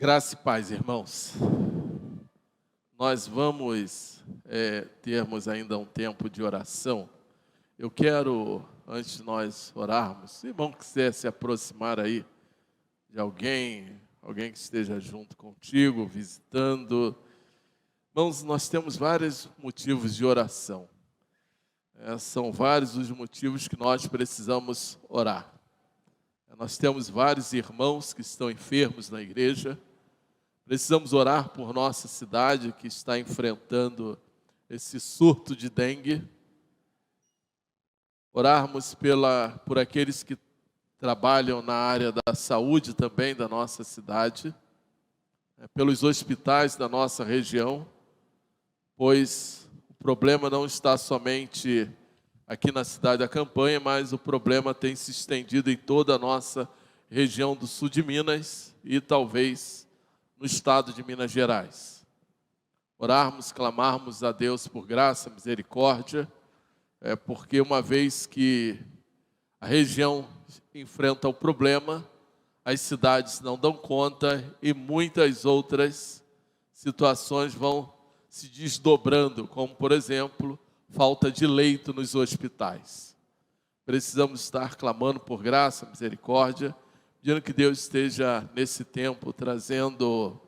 Graça e paz, irmãos. Nós vamos termos ainda um tempo de oração. Eu quero, antes de nós orarmos, se o irmão quiser se aproximar aí de alguém que esteja junto contigo, visitando. Irmãos, nós temos vários motivos de oração. São vários os motivos que nós precisamos orar. Nós temos vários irmãos que estão enfermos na igreja. Precisamos orar por nossa cidade que está enfrentando esse surto de dengue. Orarmos por aqueles que trabalham na área da saúde também da nossa cidade, pelos hospitais da nossa região, pois o problema não está somente aqui na cidade da Campanha, mas o problema tem se estendido em toda a nossa região do sul de Minas e talvez no estado de Minas Gerais. Orarmos, clamarmos a Deus por graça, misericórdia, porque uma vez que a região enfrenta o problema, as cidades não dão conta e muitas outras situações vão se desdobrando, como, por exemplo, falta de leito nos hospitais. Precisamos estar clamando por graça, misericórdia, pedindo que Deus esteja nesse tempo trazendo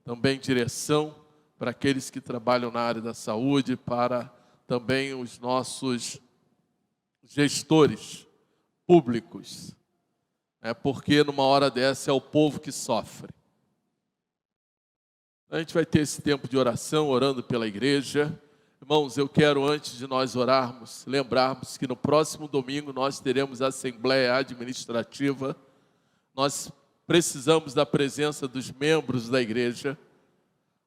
também direção para aqueles que trabalham na área da saúde, para também os nossos gestores públicos, porque numa hora dessa é o povo que sofre. A gente vai ter esse tempo de oração, orando pela igreja. Irmãos, eu quero, antes de nós orarmos, lembrarmos que no próximo domingo nós teremos a Assembleia Administrativa. Nós precisamos da presença dos membros da igreja.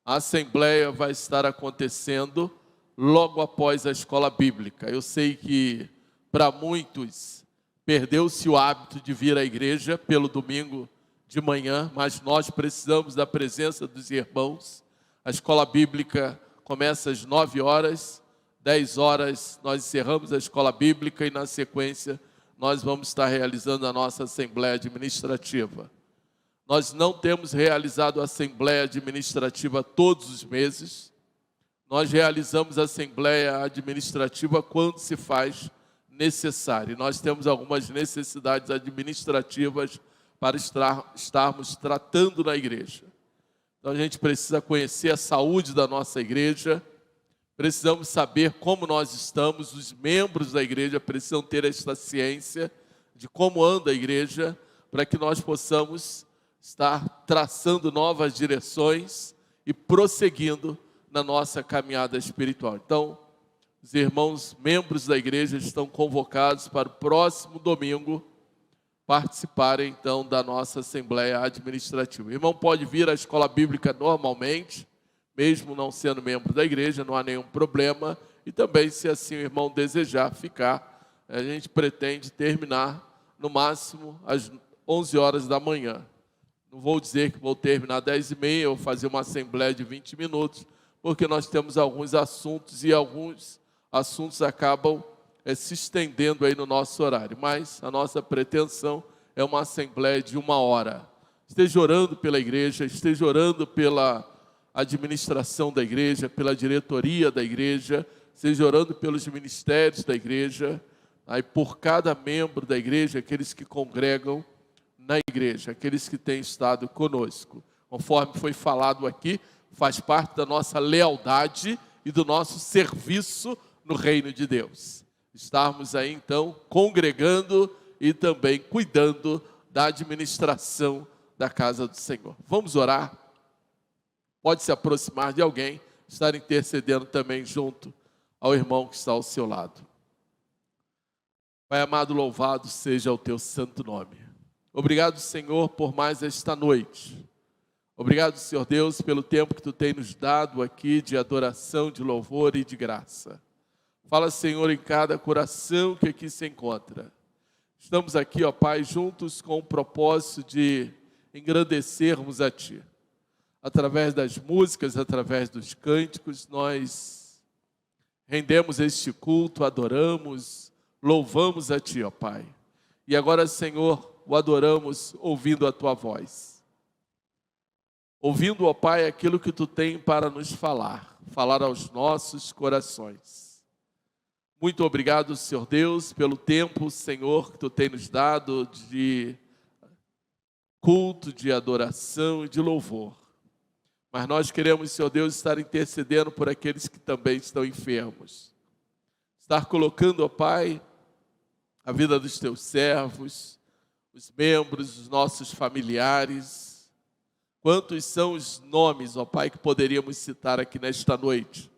A Assembleia vai estar acontecendo logo após a escola bíblica. Eu sei que para muitos perdeu-se o hábito de vir à igreja pelo domingo de manhã, mas nós precisamos da presença dos irmãos. A escola bíblica começa às 9 horas, 10 horas nós encerramos a escola bíblica e na sequência nós vamos estar realizando a nossa Assembleia Administrativa. Nós não temos realizado a Assembleia Administrativa todos os meses. Nós realizamos a Assembleia Administrativa quando se faz necessário. Nós temos algumas necessidades administrativas para estarmos tratando na igreja. Então a gente precisa conhecer a saúde da nossa igreja, precisamos saber como nós estamos, os membros da igreja precisam ter esta ciência de como anda a igreja, para que nós possamos estar traçando novas direções e prosseguindo na nossa caminhada espiritual. Então, os irmãos membros da igreja estão convocados para o próximo domingo participarem, então, da nossa Assembleia Administrativa. O irmão pode vir à escola bíblica normalmente, mesmo não sendo membro da igreja, não há nenhum problema. E também, se assim o irmão desejar ficar, a gente pretende terminar, no máximo, às 11 horas da manhã. Não vou dizer que vou terminar às 10h30, ou fazer uma assembleia de 20 minutos, porque nós temos alguns assuntos e alguns assuntos acabam se estendendo aí no nosso horário. Mas a nossa pretensão é uma assembleia de 1 hora. Esteja orando pela igreja, esteja orando pela administração da igreja, pela diretoria da igreja, esteja orando pelos ministérios da igreja, aí por cada membro da igreja, aqueles que congregam na igreja, aqueles que têm estado conosco. Conforme foi falado aqui, faz parte da nossa lealdade e do nosso serviço no reino de Deus. Estarmos aí, então, congregando e também cuidando da administração da casa do Senhor. Vamos orar? Pode se aproximar de alguém, estar intercedendo também junto ao irmão que está ao seu lado. Pai amado, louvado seja o teu santo nome. Obrigado, Senhor, por mais esta noite. Obrigado, Senhor Deus, pelo tempo que tu tem nos dado aqui de adoração, de louvor e de graça. Fala, Senhor, em cada coração que aqui se encontra. Estamos aqui, ó Pai, juntos com o propósito de engrandecermos a Ti. Através das músicas, através dos cânticos, nós rendemos este culto, adoramos, louvamos a Ti, ó Pai. E agora, Senhor, o adoramos ouvindo a Tua voz. ouvindo, ó Pai, aquilo que Tu tem para nos falar aos nossos corações. Muito obrigado, Senhor Deus, pelo tempo, Senhor, que Tu tem nos dado de culto, de adoração e de louvor. Mas nós queremos, Senhor Deus, estar intercedendo por aqueles que também estão enfermos. Estar colocando, ó Pai, a vida dos Teus servos, os membros, os nossos familiares. Quantos são os nomes, ó Pai, que poderíamos citar aqui nesta noite,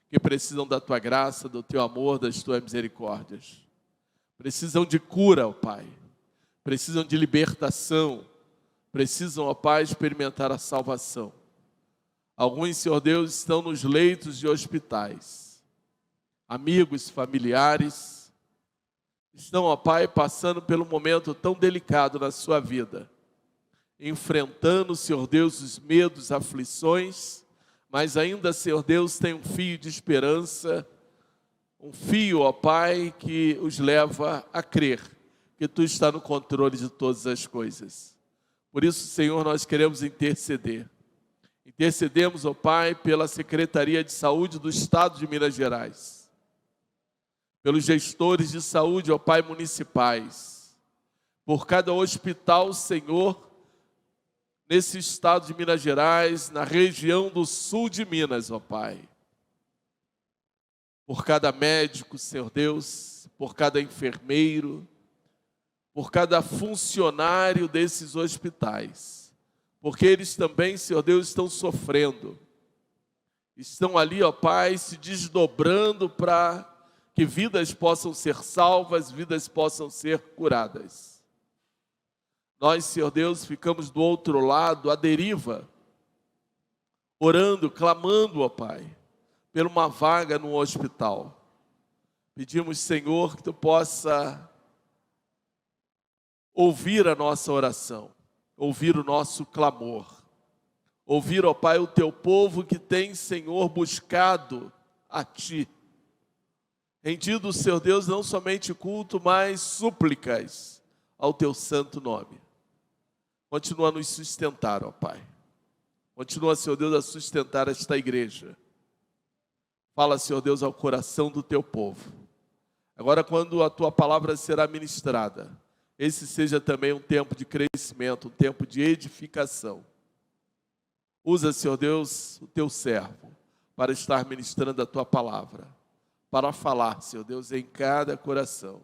que precisam da Tua graça, do Teu amor, das Tuas misericórdias. Precisam de cura, ó Pai. Precisam de libertação. Precisam, ó Pai, experimentar a salvação. Alguns, Senhor Deus, estão nos leitos de hospitais. Amigos, familiares, estão, ó Pai, passando por um momento tão delicado na sua vida. Enfrentando, Senhor Deus, os medos, aflições, mas ainda, Senhor Deus, tem um fio de esperança, um fio, ó Pai, que os leva a crer que Tu está no controle de todas as coisas. Por isso, Senhor, nós queremos interceder. Intercedemos, ó Pai, pela Secretaria de Saúde do Estado de Minas Gerais, pelos gestores de saúde, ó Pai, municipais, por cada hospital, Senhor, nesse estado de Minas Gerais, na região do sul de Minas, ó Pai. Por cada médico, Senhor Deus, por cada enfermeiro, por cada funcionário desses hospitais. Porque eles também, Senhor Deus, estão sofrendo. Estão ali, ó Pai, se desdobrando para que vidas possam ser salvas, vidas possam ser curadas. Nós, Senhor Deus, ficamos do outro lado, à deriva, orando, clamando, ó Pai, por uma vaga no hospital. Pedimos, Senhor, que Tu possa ouvir a nossa oração, ouvir o nosso clamor, ouvir, ó Pai, o Teu povo que tem, Senhor, buscado a Ti. Rendido, Senhor Deus, não somente culto, mas súplicas ao Teu santo nome. Continua a nos sustentar, ó Pai. Continua, Senhor Deus, a sustentar esta igreja. Fala, Senhor Deus, ao coração do Teu povo. Agora, quando a Tua palavra será ministrada, esse seja também um tempo de crescimento, um tempo de edificação. Usa, Senhor Deus, o Teu servo para estar ministrando a Tua palavra, para falar, Senhor Deus, em cada coração.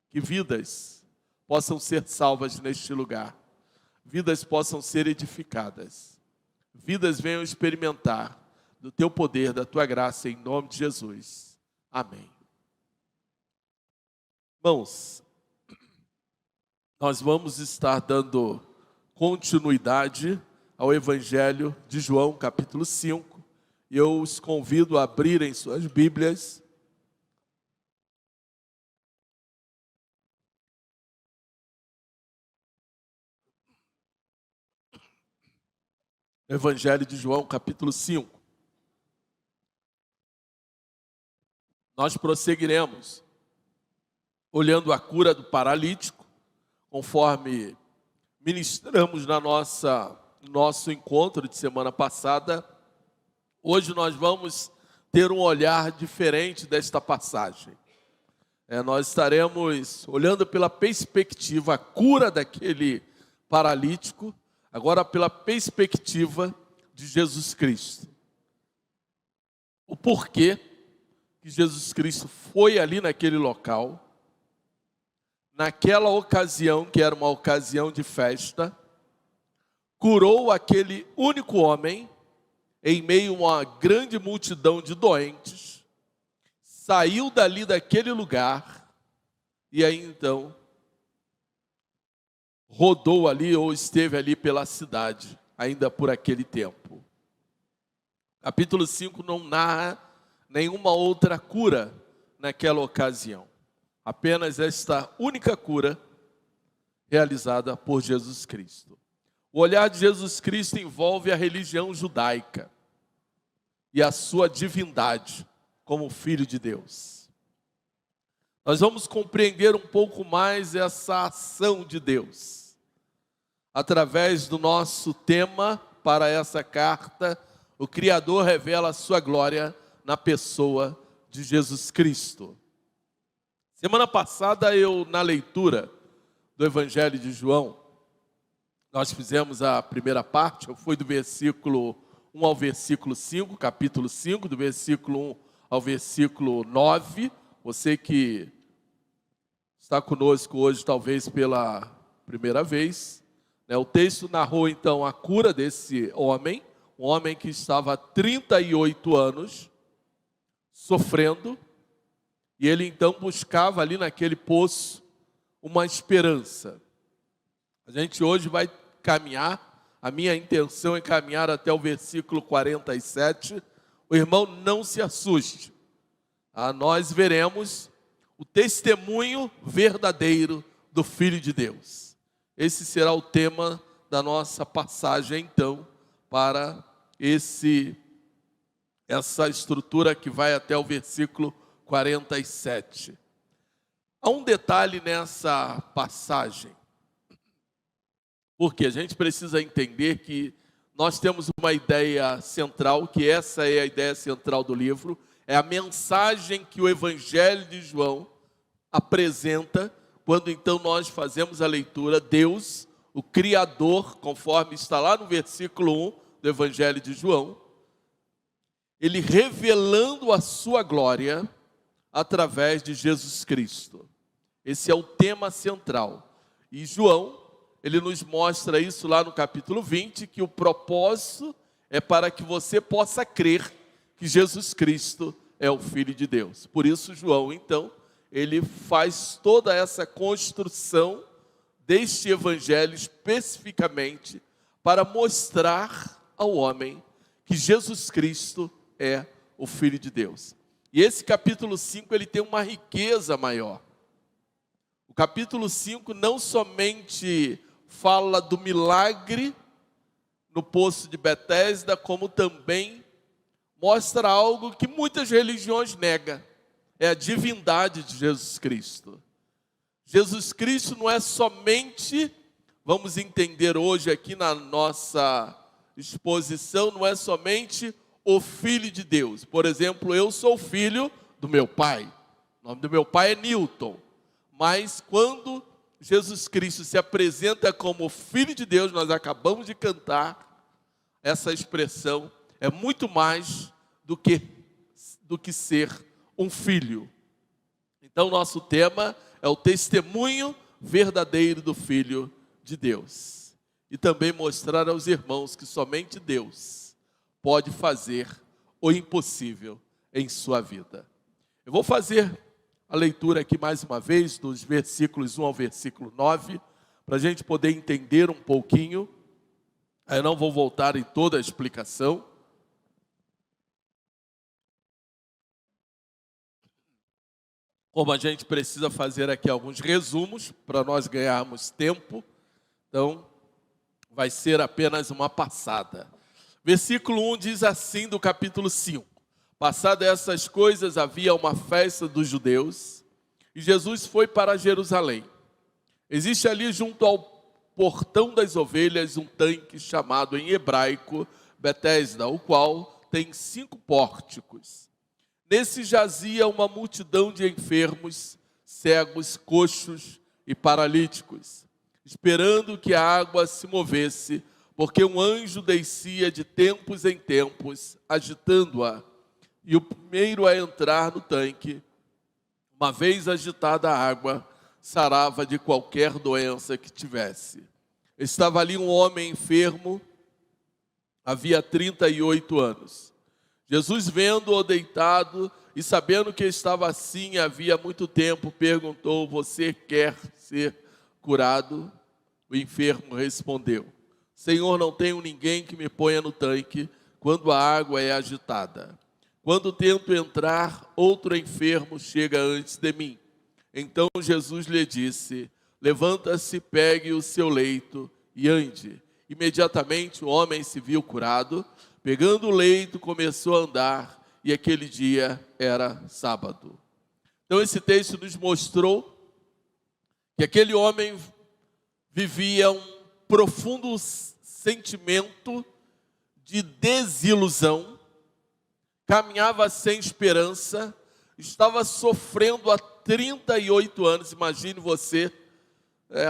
Que vidas possam ser salvas neste lugar, vidas possam ser edificadas, vidas venham experimentar do Teu poder, da Tua graça, em nome de Jesus. Amém. Irmãos, nós vamos estar dando continuidade ao Evangelho de João, capítulo 5. E eu os convido a abrirem suas Bíblias. Evangelho de João, capítulo 5. Nós prosseguiremos olhando a cura do paralítico, conforme ministramos no nosso encontro de semana passada. Hoje nós vamos ter um olhar diferente desta passagem. Nós estaremos olhando pela perspectiva, a cura daquele paralítico, agora pela perspectiva de Jesus Cristo. O porquê que Jesus Cristo foi ali naquele local, naquela ocasião, que era uma ocasião de festa, curou aquele único homem em meio a uma grande multidão de doentes, saiu dali daquele lugar e aí então rodou ali ou esteve ali pela cidade, ainda por aquele tempo. Capítulo 5 não narra nenhuma outra cura naquela ocasião. Apenas esta única cura realizada por Jesus Cristo. O olhar de Jesus Cristo envolve a religião judaica e a sua divindade como Filho de Deus. Nós vamos compreender um pouco mais essa ação de Deus através do nosso tema, para essa carta, o Criador revela a sua glória na pessoa de Jesus Cristo. Semana passada na leitura do Evangelho de João, nós fizemos a primeira parte, eu fui do versículo 1 ao versículo 5, capítulo 5, do versículo 1 ao versículo 9. Você que está conosco hoje, talvez pela primeira vez, né? O texto narrou então a cura desse homem, um homem que estava há 38 anos sofrendo, e ele então buscava ali naquele poço uma esperança. A gente hoje vai caminhar, a minha intenção é caminhar até o versículo 47. O irmão não se assuste. Nós veremos o testemunho verdadeiro do Filho de Deus. Esse será o tema da nossa passagem, então, para essa estrutura que vai até o versículo 47. Há um detalhe nessa passagem, porque a gente precisa entender que nós temos uma ideia central, que essa é a ideia central do livro, é a mensagem que o Evangelho de João apresenta, quando então nós fazemos a leitura. Deus, o Criador, conforme está lá no versículo 1 do Evangelho de João, ele revelando a sua glória através de Jesus Cristo. Esse é o tema central. E João, ele nos mostra isso lá no capítulo 20, que o propósito é para que você possa crer que Jesus Cristo é o Filho de Deus. Por isso João, então, ele faz toda essa construção deste evangelho especificamente para mostrar ao homem que Jesus Cristo é o Filho de Deus. E esse capítulo 5, ele tem uma riqueza maior. O capítulo 5 não somente fala do milagre no poço de Betesda, como também mostra algo que muitas religiões negam, é a divindade de Jesus Cristo. Jesus Cristo não é somente, vamos entender hoje aqui na nossa exposição, não é somente o Filho de Deus. Por exemplo, eu sou filho do meu pai, o nome do meu pai é Newton, mas quando Jesus Cristo se apresenta como Filho de Deus, nós acabamos de cantar, essa expressão é muito mais do que ser um filho. Então, nosso tema é o testemunho verdadeiro do Filho de Deus. E também mostrar aos irmãos que somente Deus pode fazer o impossível em sua vida. Eu vou fazer a leitura aqui mais uma vez, dos versículos 1 ao versículo 9, para a gente poder entender um pouquinho. Eu não vou voltar em toda a explicação. Como a gente precisa fazer aqui alguns resumos, para nós ganharmos tempo, então vai ser apenas uma passada. Versículo 1 diz assim do capítulo 5. Passadas essas coisas, havia uma festa dos judeus, e Jesus foi para Jerusalém. Existe ali junto ao portão das ovelhas um tanque chamado em hebraico Betesda, o qual tem 5 pórticos. Nesse jazia uma multidão de enfermos, cegos, coxos e paralíticos, esperando que a água se movesse, porque um anjo descia de tempos em tempos, agitando-a. E o primeiro a entrar no tanque, uma vez agitada a água, sarava de qualquer doença que tivesse. Estava ali um homem enfermo, havia 38 anos. Jesus, vendo-o deitado e sabendo que estava assim havia muito tempo, perguntou: você quer ser curado? O enfermo respondeu: Senhor, não tenho ninguém que me ponha no tanque quando a água é agitada. Quando tento entrar, outro enfermo chega antes de mim. Então Jesus lhe disse: levanta-se, pegue o seu leito e ande. Imediatamente o homem se viu curado, pegando o leito, começou a andar, e aquele dia era sábado. Então esse texto nos mostrou que aquele homem vivia um profundo sentimento de desilusão, caminhava sem esperança, estava sofrendo há 38 anos. Imagine você,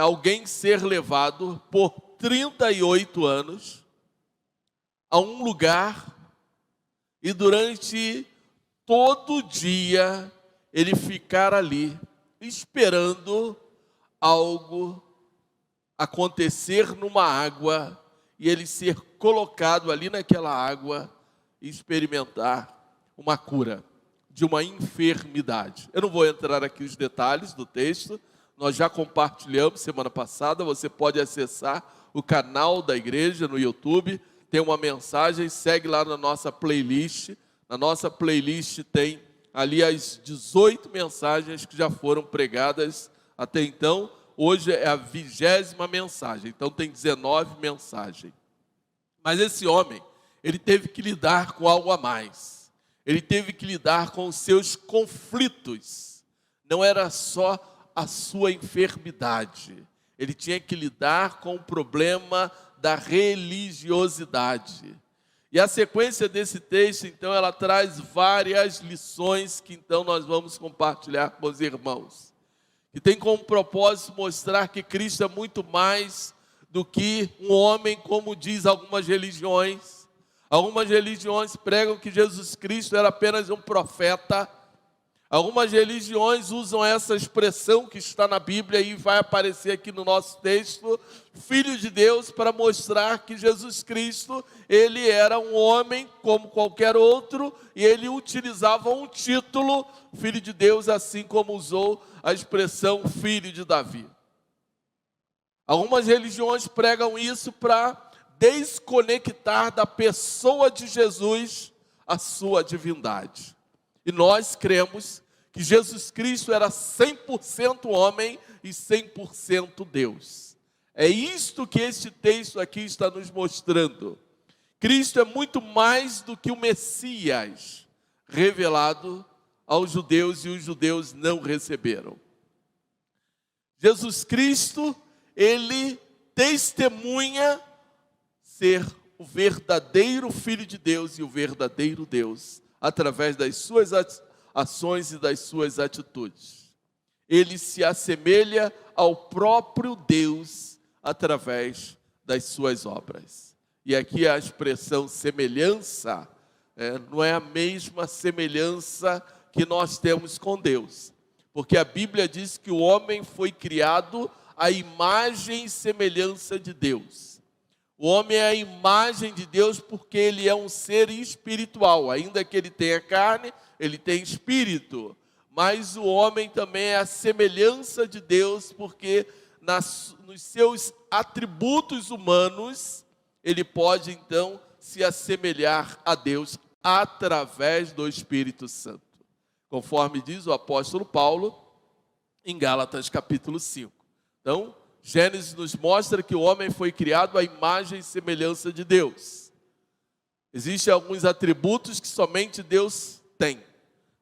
alguém ser levado por 38 anos a um lugar e durante todo dia ele ficar ali esperando algo acontecer numa água e ele ser colocado ali naquela água e experimentar uma cura de uma enfermidade. Eu não vou entrar aqui nos detalhes do texto, nós já compartilhamos semana passada, você pode acessar o canal da igreja no YouTube, tem uma mensagem, segue lá na nossa playlist. Na nossa playlist tem ali as 18 mensagens que já foram pregadas até então. Hoje é a 20ª mensagem, então tem 19 mensagens. Mas esse homem, ele teve que lidar com algo a mais. Ele teve que lidar com os seus conflitos. Não era só a sua enfermidade. Ele tinha que lidar com o problema da religiosidade. E a sequência desse texto, então, ela traz várias lições que, então, nós vamos compartilhar com os irmãos. Que tem como propósito mostrar que Cristo é muito mais do que um homem, como diz algumas religiões. Algumas religiões pregam que Jesus Cristo era apenas um profeta. Algumas religiões usam essa expressão que está na Bíblia e vai aparecer aqui no nosso texto, Filho de Deus, para mostrar que Jesus Cristo, ele era um homem como qualquer outro e ele utilizava um título, Filho de Deus, assim como usou a expressão Filho de Davi. Algumas religiões pregam isso para desconectar da pessoa de Jesus a sua divindade. E nós cremos que Jesus Cristo era 100% homem e 100% Deus. É isto que este texto aqui está nos mostrando. Cristo é muito mais do que o Messias revelado aos judeus e os judeus não receberam. Jesus Cristo, ele testemunha ser o verdadeiro Filho de Deus e o verdadeiro Deus, através das suas ações e das suas atitudes. Ele se assemelha ao próprio Deus através das suas obras. E aqui a expressão semelhança não é a mesma semelhança que nós temos com Deus. Porque a Bíblia diz que o homem foi criado à imagem e semelhança de Deus. O homem é a imagem de Deus porque ele é um ser espiritual. Ainda que ele tenha carne, ele tem espírito. Mas o homem também é a semelhança de Deus porque nos seus atributos humanos, ele pode então se assemelhar a Deus através do Espírito Santo. Conforme diz o apóstolo Paulo em Gálatas capítulo 5. Então, Gênesis nos mostra que o homem foi criado à imagem e semelhança de Deus. Existem alguns atributos que somente Deus tem,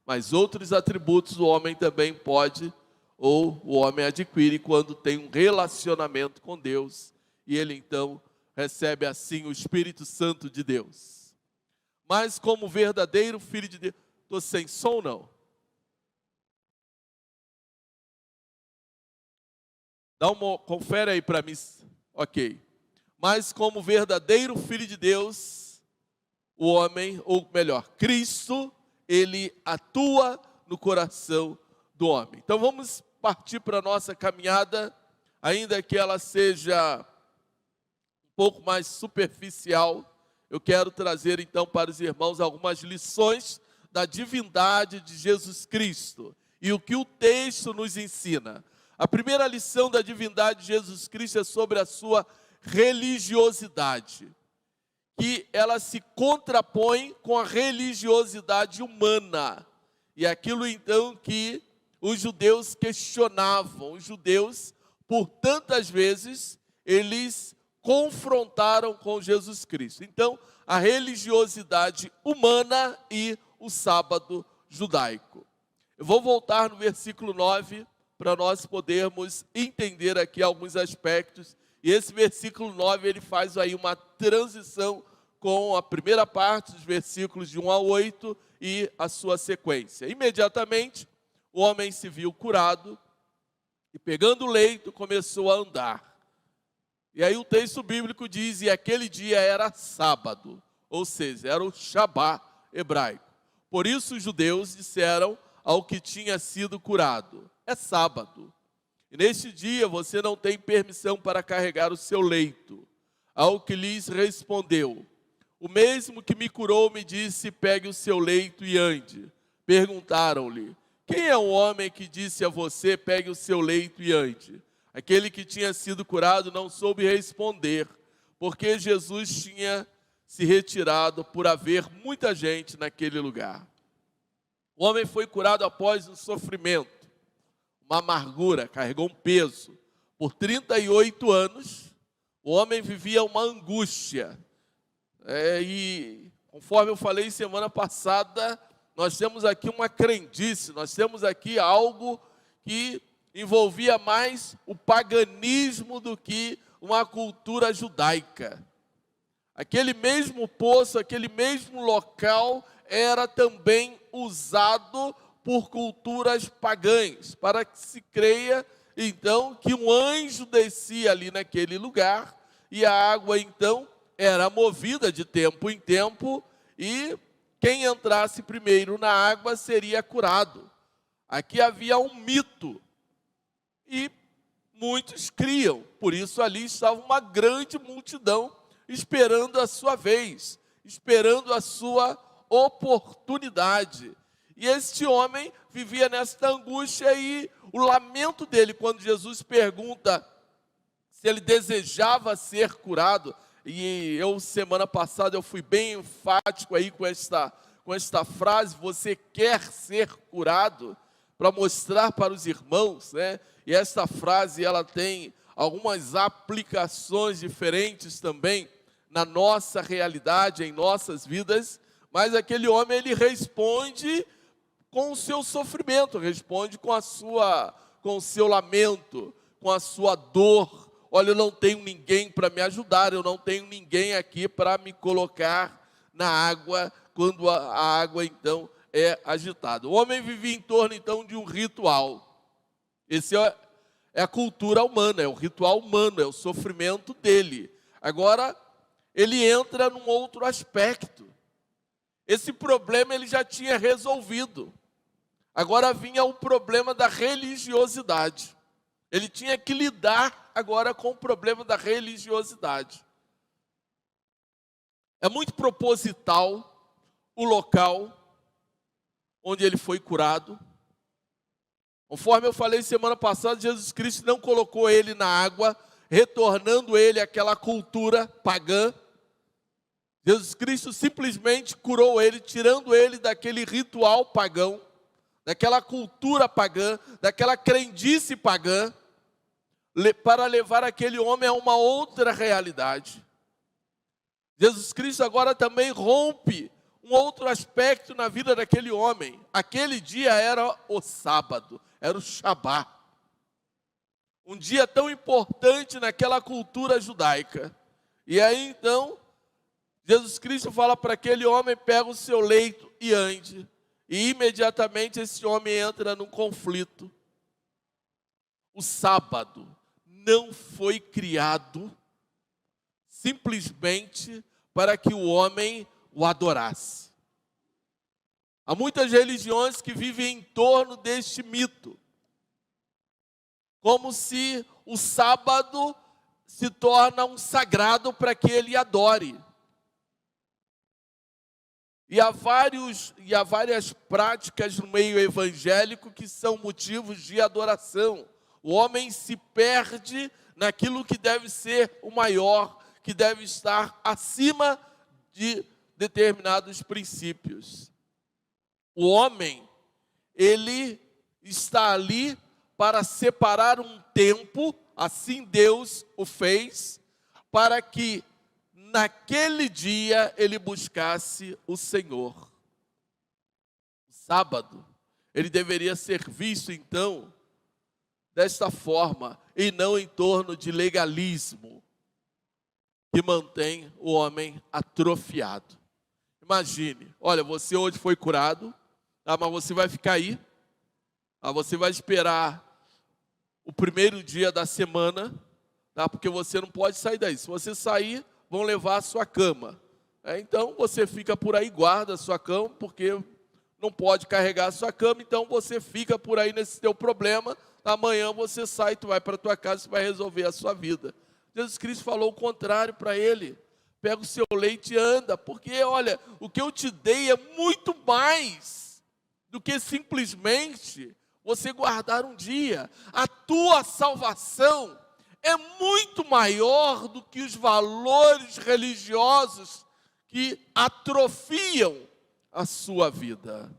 mas outros atributos o homem também pode, ou o homem adquire quando tem um relacionamento com Deus, e ele então recebe assim o Espírito Santo de Deus. Mas como verdadeiro Filho de Deus... Estou sem som, não? Confere aí para mim. Ok. Mas como verdadeiro Filho de Deus, o homem, ou melhor, Cristo, ele atua no coração do homem. Então vamos partir para a nossa caminhada, ainda que ela seja um pouco mais superficial. Eu quero trazer então para os irmãos algumas lições da divindade de Jesus Cristo e o que o texto nos ensina. A primeira lição da divindade de Jesus Cristo é sobre a sua religiosidade, que ela se contrapõe com a religiosidade humana. E aquilo então que os judeus questionavam, os judeus, por tantas vezes, eles confrontaram com Jesus Cristo. Então, a religiosidade humana e o sábado judaico. Eu vou voltar no versículo 9, para nós podermos entender aqui alguns aspectos. E esse versículo 9, ele faz aí uma transição com a primeira parte dos versículos de 1 a 8 e a sua sequência. Imediatamente, o homem se viu curado e, pegando o leito, começou a andar. E aí o texto bíblico diz, e aquele dia era sábado, ou seja, era o Shabá hebraico. Por isso os judeus disseram ao que tinha sido curado, é sábado. E neste dia você não tem permissão para carregar o seu leito. Ao que lhes respondeu, o mesmo que me curou me disse, pegue o seu leito e ande. Perguntaram-lhe, quem é o homem que disse a você, pegue o seu leito e ande? Aquele que tinha sido curado não soube responder, porque Jesus tinha se retirado por haver muita gente naquele lugar. O homem foi curado após um sofrimento, uma amargura, carregou um peso. Por 38 anos, o homem vivia uma angústia. E conforme eu falei semana passada, nós temos aqui uma crendice, nós temos aqui algo que envolvia mais o paganismo do que uma cultura judaica. Aquele mesmo poço, aquele mesmo local era também usado por culturas pagãs, para que se creia, então, que um anjo descia ali naquele lugar e a água, então, era movida de tempo em tempo e quem entrasse primeiro na água seria curado. Aqui havia um mito e muitos criam, por isso ali estava uma grande multidão esperando a sua vez, esperando a sua oportunidade. E este homem vivia nesta angústia e o lamento dele, quando Jesus pergunta se ele desejava ser curado, e eu, semana passada, eu fui bem enfático aí com esta frase, você quer ser curado? Para mostrar para os irmãos, né? E esta frase, ela tem algumas aplicações diferentes também na nossa realidade, em nossas vidas, mas aquele homem, ele responde com o seu sofrimento, responde com o seu lamento, com a sua dor. Olha, eu não tenho ninguém para me ajudar, eu não tenho ninguém aqui para me colocar na água, quando a água, então, é agitada. O homem vivia em torno, então, de um ritual. Esse é a cultura humana, é o ritual humano, é o sofrimento dele. Agora, ele entra num outro aspecto. Esse problema ele já tinha resolvido. Agora vinha o problema da religiosidade. Ele tinha que lidar agora com o problema da religiosidade. É muito proposital o local onde ele foi curado. Conforme eu falei semana passada, Jesus Cristo não colocou ele na água, retornando ele àquela cultura pagã. Jesus Cristo simplesmente curou ele, tirando ele daquele ritual pagão, daquela cultura pagã, daquela crendice pagã, para levar aquele homem a uma outra realidade. Jesus Cristo agora também rompe um outro aspecto na vida daquele homem. Aquele dia era o sábado, era o Shabá. Um dia tão importante naquela cultura judaica. E aí então, Jesus Cristo fala para aquele homem, pega o seu leito e ande. E imediatamente esse homem entra num conflito. O sábado não foi criado simplesmente para que o homem o adorasse. Há muitas religiões que vivem em torno deste mito, como se o sábado se torna um sagrado para que ele adore. E há várias práticas no meio evangélico que são motivos de adoração. O homem se perde naquilo que deve ser o maior, que deve estar acima de determinados princípios. O homem, ele está ali para separar um tempo, assim Deus o fez, para que naquele dia ele buscasse o Senhor. O sábado, ele deveria ser visto então desta forma, e não em torno de legalismo. que mantém o homem atrofiado. Imagine, olha, você hoje foi curado, mas você vai ficar aí, você vai esperar o primeiro dia da semana, porque você não pode sair daí. Se você sair, vão levar a sua cama. Então você fica por aí, guarda a sua cama, porque não pode carregar a sua cama, então você fica por aí nesse teu problema. Amanhã você sai, tu vai para a tua casa e vai resolver a sua vida. Jesus Cristo falou o contrário para ele. Pega o seu leite e anda, porque olha, o que eu te dei é muito mais do que simplesmente você guardar um dia. A tua salvação é muito maior do que os valores religiosos que atrofiam a sua vida.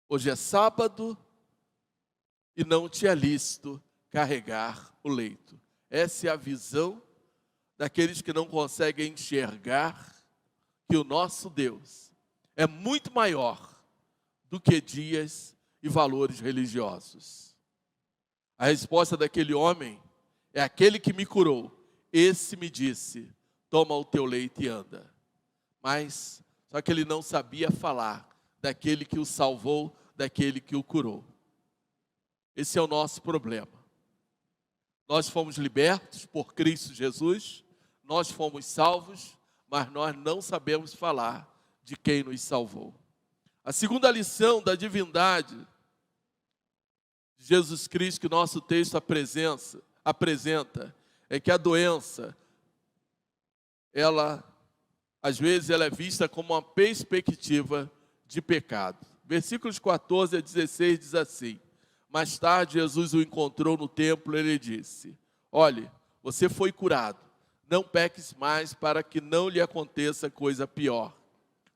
Hoje é sábado e não te é lícito carregar o leito. Essa é a visão daqueles que não conseguem enxergar que o nosso Deus é muito maior do que dias e valores religiosos. A resposta daquele homem é: aquele que me curou, esse me disse, toma o teu leito e anda. Mas, só que ele não sabia falar daquele que o salvou, daquele que o curou. Esse é o nosso problema. Nós fomos libertos por Cristo Jesus, nós fomos salvos, mas nós não sabemos falar de quem nos salvou. A segunda lição da divindade de Jesus Cristo que o nosso texto apresenta é que a doença, às vezes ela é vista como uma perspectiva de pecado. Versículos 14 a 16 diz assim: mais tarde Jesus o encontrou no templo e ele disse: olhe, você foi curado, não peques mais para que não lhe aconteça coisa pior.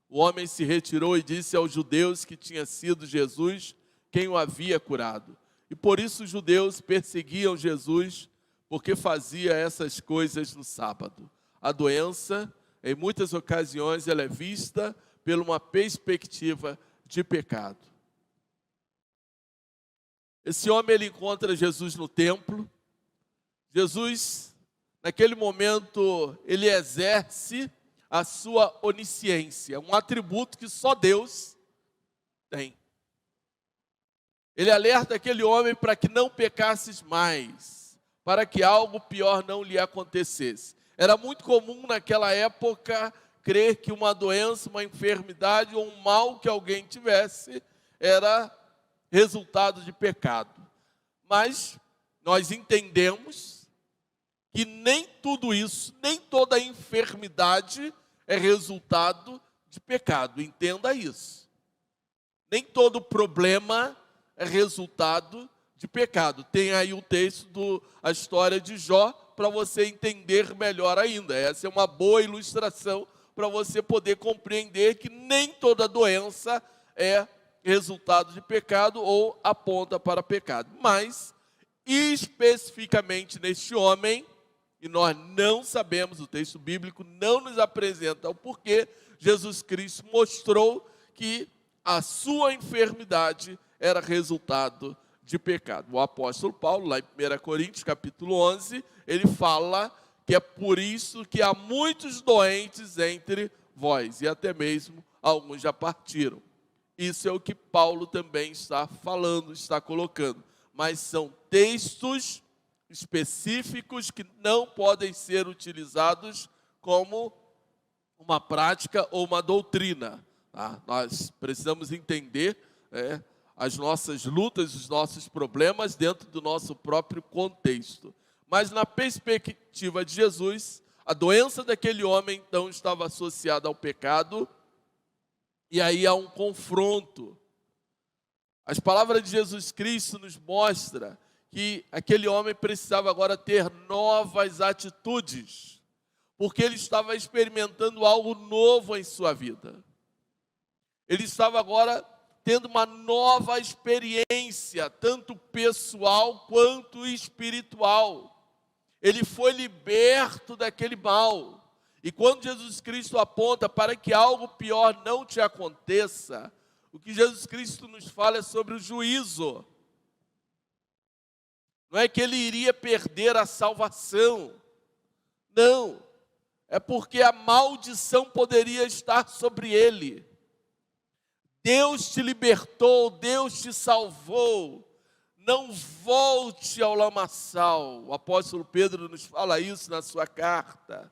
O homem se retirou e disse aos judeus que tinha sido Jesus quem o havia curado. E por isso os judeus perseguiam Jesus, porque fazia essas coisas no sábado. A doença, em muitas ocasiões, ela é vista por uma perspectiva de pecado. Esse homem, ele encontra Jesus no templo. Jesus, naquele momento, ele exerce a sua onisciência, um atributo que só Deus tem. Ele alerta aquele homem para que não pecasses mais, para que algo pior não lhe acontecesse. Era muito comum naquela época crer que uma doença, uma enfermidade ou um mal que alguém tivesse era resultado de pecado. Mas nós entendemos que nem tudo isso, nem toda enfermidade é resultado de pecado. Entenda isso. Nem todo problema é resultado de pecado. Tem aí o texto a história de Jó para você entender melhor ainda. Essa é uma boa ilustração para você poder compreender que nem toda doença é resultado de pecado ou aponta para pecado. Mas, especificamente neste homem, e nós não sabemos, o texto bíblico não nos apresenta o porquê, Jesus Cristo mostrou que a sua enfermidade era resultado de pecado. O apóstolo Paulo, lá em 1 Coríntios, capítulo 11, ele fala que é por isso que há muitos doentes entre vós, e até mesmo alguns já partiram. Isso é o que Paulo também está falando, está colocando. Mas são textos específicos que não podem ser utilizados como uma prática ou uma doutrina. Tá? Nós precisamos entender as nossas lutas, os nossos problemas dentro do nosso próprio contexto. Mas na perspectiva de Jesus, a doença daquele homem então estava associada ao pecado, e aí há um confronto. As palavras de Jesus Cristo nos mostram que aquele homem precisava agora ter novas atitudes, porque ele estava experimentando algo novo em sua vida. Ele estava agora tendo uma nova experiência, tanto pessoal quanto espiritual. Ele foi liberto daquele mal. E quando Jesus Cristo aponta para que algo pior não te aconteça, o que Jesus Cristo nos fala é sobre o juízo. Não é que ele iria perder a salvação, Não, é porque a maldição poderia estar sobre ele. Deus te libertou, Deus te salvou. Não volte ao lamaçal. O apóstolo Pedro nos fala isso na sua carta.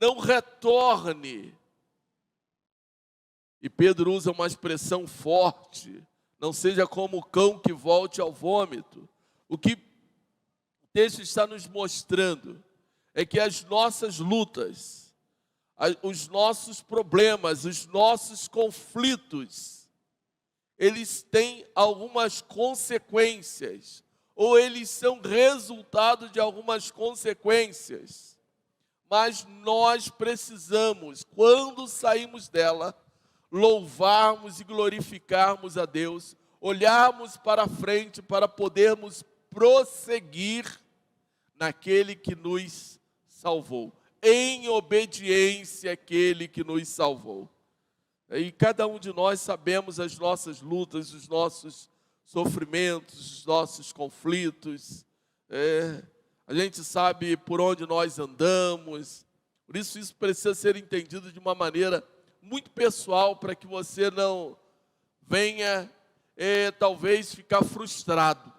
Não retorne. E Pedro usa uma expressão forte. Não seja como o cão que volte ao vômito. O que o texto está nos mostrando é que as nossas lutas, os nossos problemas, os nossos conflitos, eles têm algumas consequências, ou eles são resultado de algumas consequências. Mas nós precisamos, quando saímos dela, louvarmos e glorificarmos a Deus, olharmos para frente para podermos prosseguir naquele que nos salvou, em obediência àquele que nos salvou. E cada um de nós sabemos as nossas lutas, os nossos sofrimentos, os nossos conflitos. A gente sabe por onde nós andamos. Por isso precisa ser entendido de uma maneira muito pessoal, para que você não venha, talvez, ficar frustrado.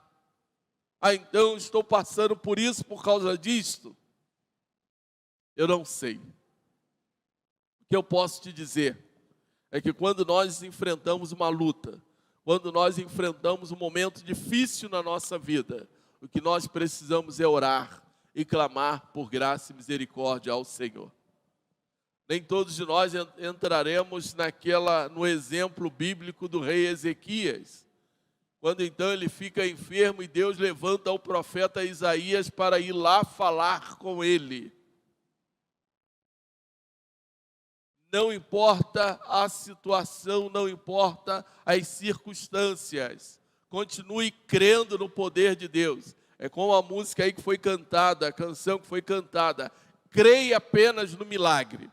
Então, estou passando por isso por causa disto? Eu não sei. O que eu posso te dizer é que quando nós enfrentamos uma luta, quando nós enfrentamos um momento difícil na nossa vida, o que nós precisamos é orar e clamar por graça e misericórdia ao Senhor. Nem todos de nós entraremos no exemplo bíblico do rei Ezequias, quando então ele fica enfermo e Deus levanta o profeta Isaías para ir lá falar com ele. Não importa a situação, não importa as circunstâncias, continue crendo no poder de Deus. É como a música aí que foi cantada, a canção que foi cantada, creia apenas no milagre.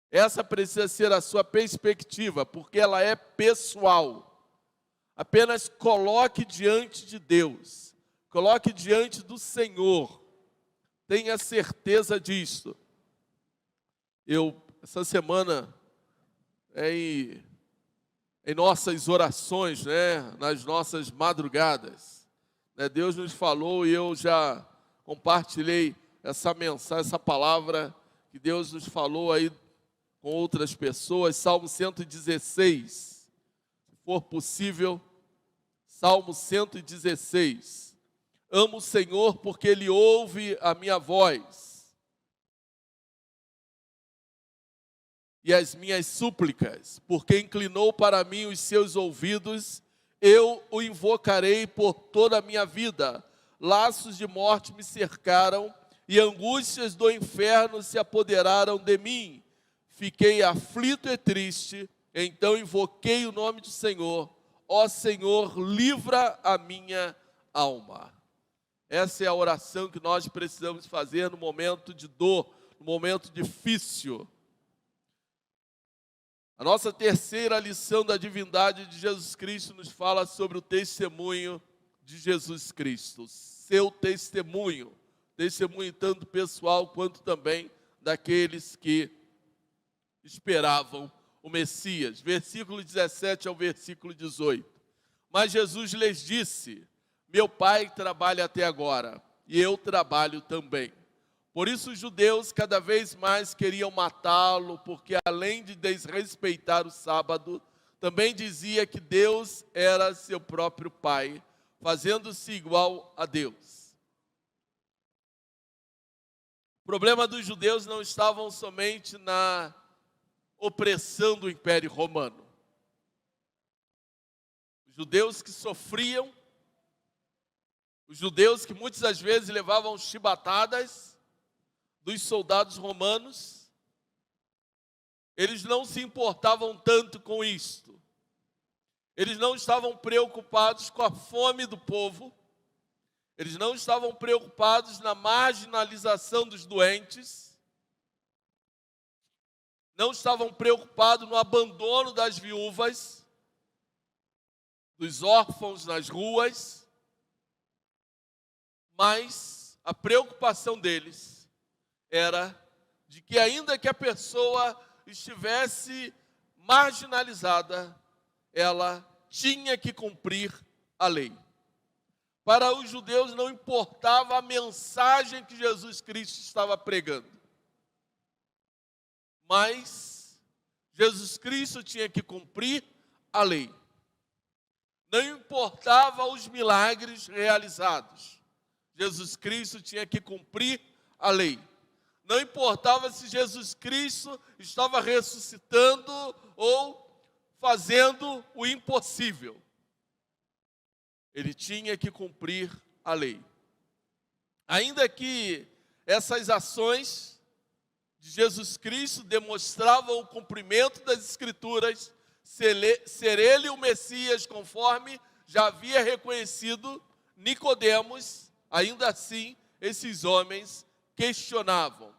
Essa precisa ser a sua perspectiva, porque ela é pessoal. Apenas coloque diante de Deus, coloque diante do Senhor. Tenha certeza disso. Essa semana, em nossas orações, nas nossas madrugadas, Deus nos falou e eu já compartilhei essa mensagem, essa palavra que Deus nos falou aí com outras pessoas. Salmo 116, se for possível, Salmo 116. Amo o Senhor porque Ele ouve a minha voz e as minhas súplicas, porque inclinou para mim os seus ouvidos. Eu o invocarei por toda a minha vida. Laços de morte me cercaram e angústias do inferno se apoderaram de mim. Fiquei aflito e triste, então invoquei o nome do Senhor. Ó Senhor, livra a minha alma. Essa é a oração que nós precisamos fazer no momento de dor, no momento difícil. A nossa terceira lição da divindade de Jesus Cristo nos fala sobre o testemunho de Jesus Cristo. Seu testemunho tanto pessoal quanto também daqueles que esperavam o Messias. Versículo 17 ao versículo 18. Mas Jesus lhes disse: meu Pai trabalha até agora, e eu trabalho também. Por isso os judeus cada vez mais queriam matá-lo, porque além de desrespeitar o sábado, também dizia que Deus era seu próprio Pai, fazendo-se igual a Deus. O problema dos judeus não estava somente na opressão do Império Romano. Os judeus que sofriam, os judeus que muitas das vezes levavam chibatadas dos soldados romanos, eles não se importavam tanto com isto. Eles não estavam preocupados com a fome do povo, eles não estavam preocupados na marginalização dos doentes, não estavam preocupados no abandono das viúvas, dos órfãos nas ruas, mas a preocupação deles era de que, ainda que a pessoa estivesse marginalizada, ela tinha que cumprir a lei. Para os judeus não importava a mensagem que Jesus Cristo estava pregando, mas Jesus Cristo tinha que cumprir a lei. Não importava os milagres realizados, Jesus Cristo tinha que cumprir a lei. Não importava se Jesus Cristo estava ressuscitando ou fazendo o impossível. Ele tinha que cumprir a lei. Ainda que essas ações de Jesus Cristo demonstravam o cumprimento das Escrituras, ser ele o Messias, conforme já havia reconhecido Nicodemos, ainda assim esses homens questionavam.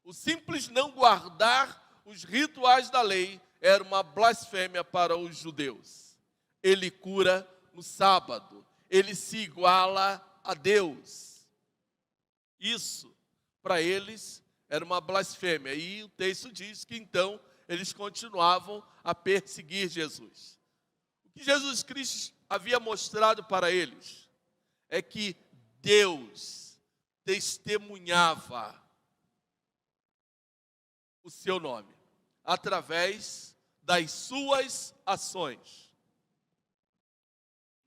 O simples não guardar os rituais da lei era uma blasfêmia para os judeus. Ele cura no sábado, ele se iguala a Deus. Isso, para eles, era uma blasfêmia. E o texto diz que então eles continuavam a perseguir Jesus. O que Jesus Cristo havia mostrado para eles é que Deus testemunhava o seu nome através das suas ações.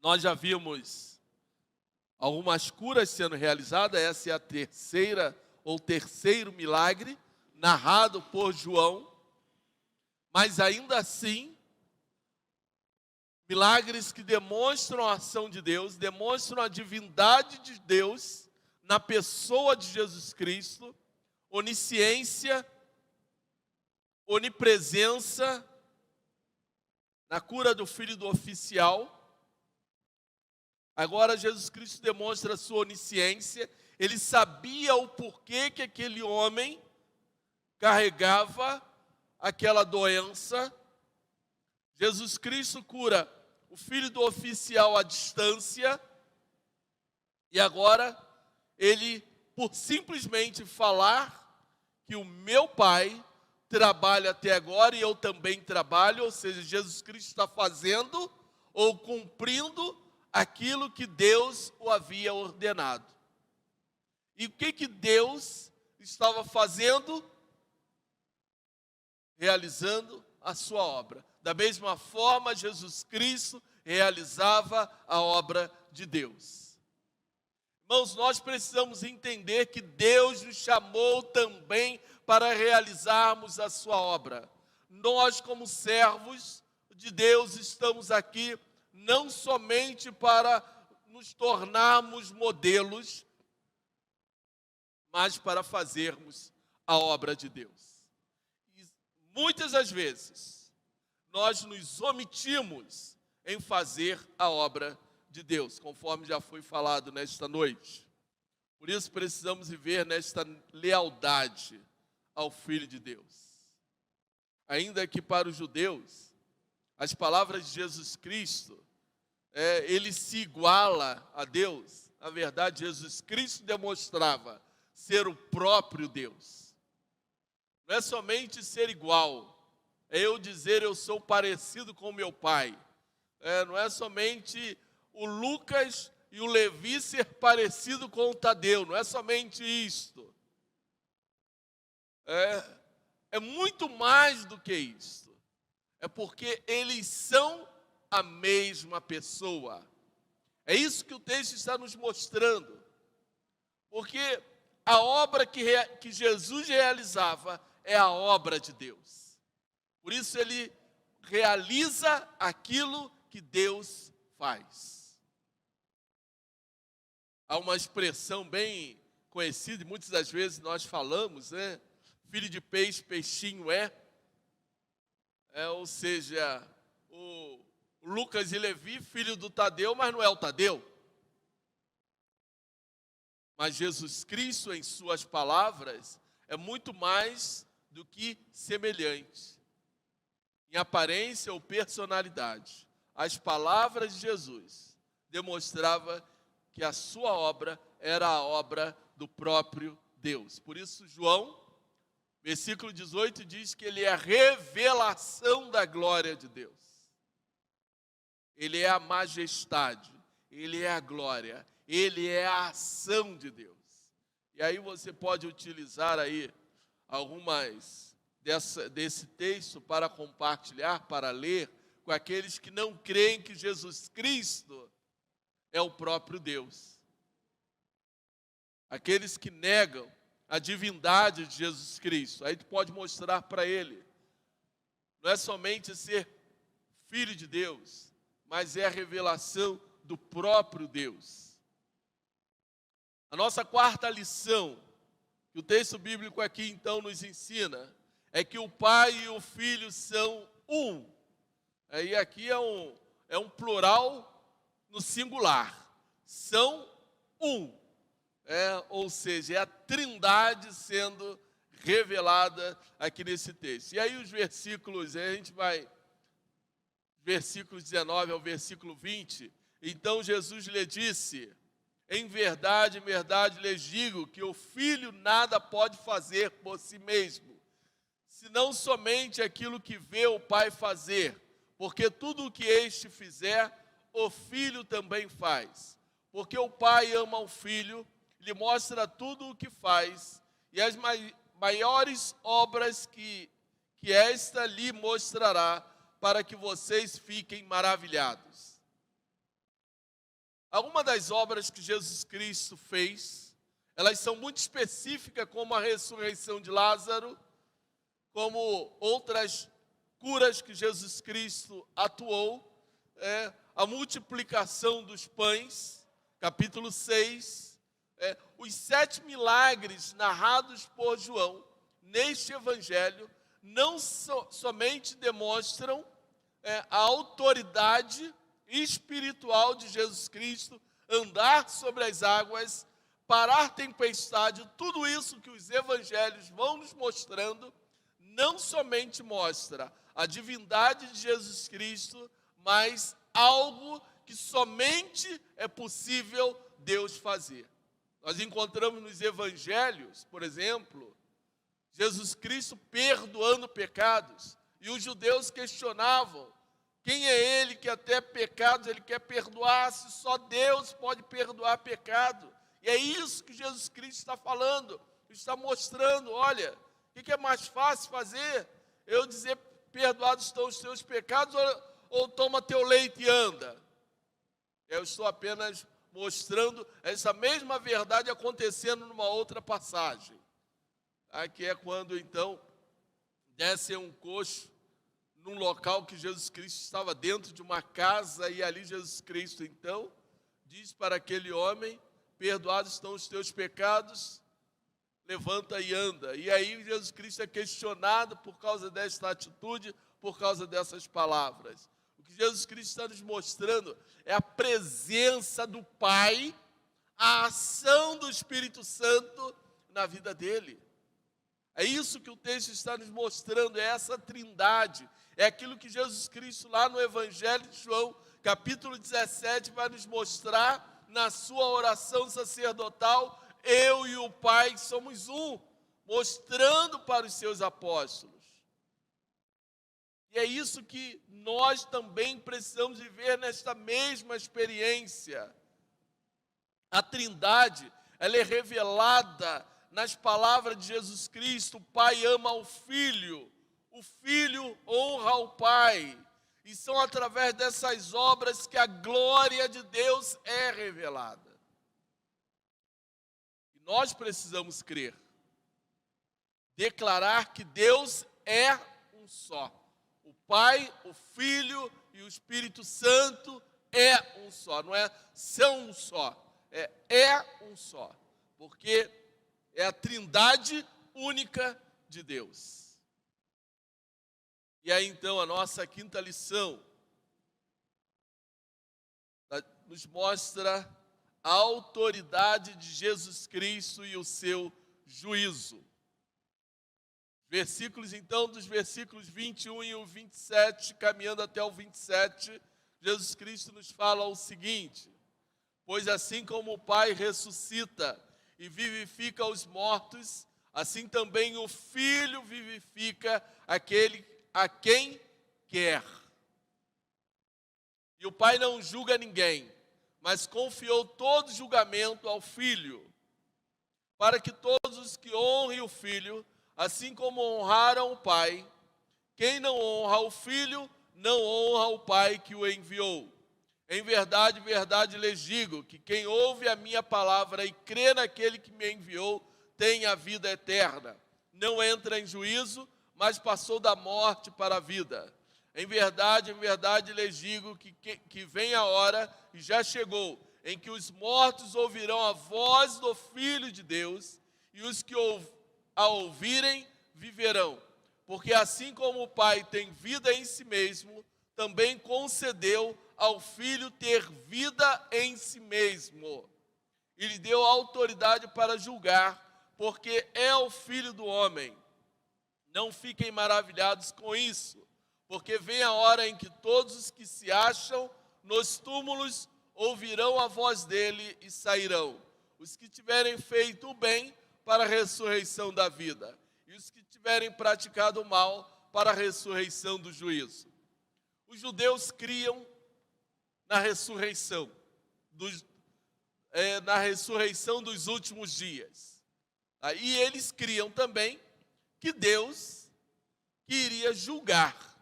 Nós já vimos algumas curas sendo realizadas, essa é a terceiro milagre narrado por João, mas ainda assim, milagres que demonstram a ação de Deus, demonstram a divindade de Deus na pessoa de Jesus Cristo, onisciência, onipresença, na cura do filho do oficial. Agora Jesus Cristo demonstra a sua onisciência. Ele sabia o porquê que aquele homem carregava aquela doença. Jesus Cristo cura o filho do oficial à distância. E agora, ele, por simplesmente falar que o meu Pai trabalha até agora e eu também trabalho, ou seja, Jesus Cristo está fazendo ou cumprindo aquilo que Deus o havia ordenado. E o que Deus estava fazendo? Realizando a sua obra. Da mesma forma, Jesus Cristo realizava a obra de Deus. Irmãos, nós precisamos entender que Deus nos chamou também para realizarmos a sua obra. Nós, como servos de Deus, estamos aqui não somente para nos tornarmos modelos, mas para fazermos a obra de Deus. E muitas das vezes, nós nos omitimos em fazer a obra de Deus, conforme já foi falado nesta noite. Por isso precisamos viver nesta lealdade ao Filho de Deus. Ainda que para os judeus, as palavras de Jesus Cristo, ele se iguala a Deus. Na verdade, Jesus Cristo demonstrava ser o próprio Deus. Não é somente ser igual, é eu dizer eu sou parecido com meu Pai. Não é somente o Lucas e o Levi ser parecido com o Tadeu, não é somente isto. É muito mais do que isso. É porque eles são a mesma pessoa. É isso que o texto está nos mostrando. Porque a obra que Jesus realizava é a obra de Deus. Por isso ele realiza aquilo que Deus faz. Há uma expressão bem conhecida, e muitas das vezes nós falamos, né? Filho de peixe, peixinho é. Ou seja, o Lucas e Levi, filho do Tadeu, mas não é o Tadeu. Mas Jesus Cristo, em suas palavras, é muito mais do que semelhante. Em aparência ou personalidade, as palavras de Jesus demonstravam que a sua obra era a obra do próprio Deus. Por isso, João, versículo 18, diz que ele é a revelação da glória de Deus. Ele é a majestade, ele é a glória, ele é a ação de Deus. E aí você pode utilizar aí algumas desse texto para compartilhar, para ler com aqueles que não creem que Jesus Cristo é o próprio Deus. Aqueles que negam a divindade de Jesus Cristo. Aí tu pode mostrar para ele. Não é somente ser filho de Deus, mas é a revelação do próprio Deus. A nossa quarta lição, que o texto bíblico aqui então nos ensina, é que o Pai e o Filho são um. E aqui é um plural no singular. São um. Ou seja, é a trindade sendo revelada aqui nesse texto. E aí os versículos, a gente vai, versículos 19 ao versículo 20. Então Jesus lhe disse: em verdade lhes digo que o Filho nada pode fazer por si mesmo, senão somente aquilo que vê o Pai fazer, porque tudo o que este fizer, o Filho também faz. Porque o Pai ama o Filho, lhe mostra tudo o que faz, e as maiores obras que esta lhe mostrará, para que vocês fiquem maravilhados. Algumas das obras que Jesus Cristo fez, elas são muito específicas, como a ressurreição de Lázaro, como outras curas que Jesus Cristo atuou, a multiplicação dos pães, capítulo 6, os 7 milagres narrados por João neste evangelho não somente demonstram a autoridade espiritual de Jesus Cristo, andar sobre as águas, parar tempestade, tudo isso que os evangelhos vão nos mostrando, não somente mostra a divindade de Jesus Cristo, mas algo que somente é possível Deus fazer. Nós encontramos nos evangelhos, por exemplo, Jesus Cristo perdoando pecados, e os judeus questionavam: quem é ele que até pecados ele quer perdoar, se só Deus pode perdoar pecado? E é isso que Jesus Cristo está falando, está mostrando: olha, o que é mais fácil fazer? Eu dizer, perdoados estão os teus pecados, ou toma teu leite e anda? Eu estou apenas mostrando essa mesma verdade acontecendo numa outra passagem. Que é quando, então, desce um coxo num local que Jesus Cristo estava dentro de uma casa, e ali Jesus Cristo, então, diz para aquele homem: perdoados estão os teus pecados, levanta e anda. E aí Jesus Cristo é questionado por causa desta atitude, por causa dessas palavras. O que Jesus Cristo está nos mostrando é a presença do Pai, a ação do Espírito Santo na vida dele. É isso que o texto está nos mostrando, é essa trindade. É aquilo que Jesus Cristo, lá no Evangelho de João, capítulo 17, vai nos mostrar na sua oração sacerdotal: eu e o Pai somos um, mostrando para os seus apóstolos. E é isso que nós também precisamos viver nesta mesma experiência. A trindade, ela é revelada nas palavras de Jesus Cristo. O Pai ama o Filho, o Filho honra o Pai. E são através dessas obras que a glória de Deus é revelada. E nós precisamos crer, declarar que Deus é um só. O Pai, o Filho e o Espírito Santo é um só. Não é são um só, é um só. Porque é a trindade única de Deus. E aí então a nossa quinta lição nos mostra a autoridade de Jesus Cristo e o seu juízo. Versículos então, dos versículos 21 e o 27, caminhando até o 27, Jesus Cristo nos fala o seguinte: pois assim como o Pai ressuscita e vivifica os mortos, assim também o Filho vivifica aquele a quem quer. E o Pai não julga ninguém, mas confiou todo julgamento ao Filho, para que todos os que honrem o Filho, assim como honraram o Pai, quem não honra o Filho, não honra o Pai que o enviou. Em verdade, verdade lhes digo, que quem ouve a minha palavra e crê naquele que me enviou, tem a vida eterna. Não entra em juízo, mas passou da morte para a vida. Em verdade lhes digo que vem a hora, e já chegou, em que os mortos ouvirão a voz do Filho de Deus, e os que a ouvirem viverão. Porque assim como o Pai tem vida em si mesmo, também concedeu ao Filho ter vida em si mesmo. E lhe deu autoridade para julgar, porque é o Filho do homem. Não fiquem maravilhados com isso, porque vem a hora em que todos os que se acham nos túmulos ouvirão a voz dele e sairão. Os que tiverem feito o bem para a ressurreição da vida, e os que tiverem praticado o mal para a ressurreição do juízo. Os judeus criam na ressurreição, na ressurreição dos últimos dias. E eles criam também que Deus iria julgar.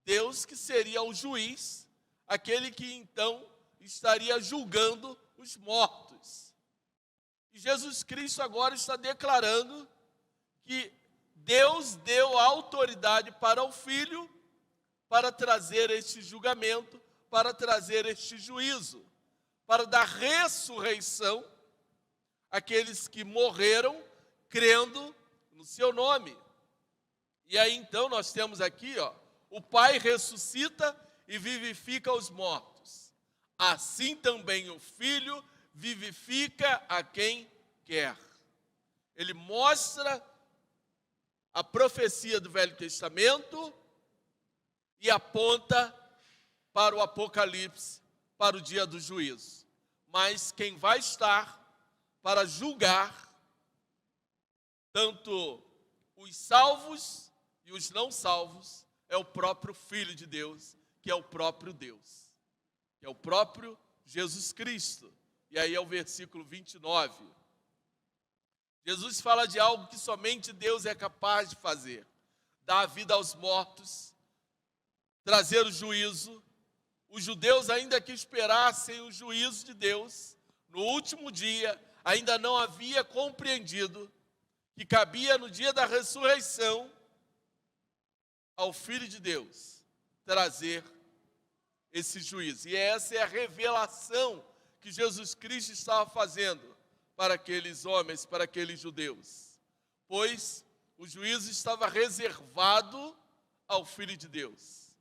Deus que seria o juiz, aquele que então estaria julgando os mortos. E Jesus Cristo agora está declarando que Deus deu autoridade para o Filho para trazer este julgamento, para trazer este juízo, para dar ressurreição àqueles que morreram crendo no seu nome. E aí então nós temos aqui, o Pai ressuscita e vivifica os mortos. Assim também o Filho vivifica a quem quer. Ele mostra a profecia do Velho Testamento e aponta para o Apocalipse, para o dia do juízo. Mas quem vai estar para julgar tanto os salvos e os não salvos é o próprio Filho de Deus, que é o próprio Deus, que é o próprio Jesus Cristo. E aí é o versículo 29. Jesus fala de algo que somente Deus é capaz de fazer: dar a vida aos mortos, trazer o juízo. Os judeus, ainda que esperassem o juízo de Deus, no último dia, ainda não havia compreendido que cabia no dia da ressurreição ao Filho de Deus trazer esse juízo. E essa é a revelação que Jesus Cristo estava fazendo para aqueles homens, para aqueles judeus. Pois o juízo estava reservado ao Filho de Deus.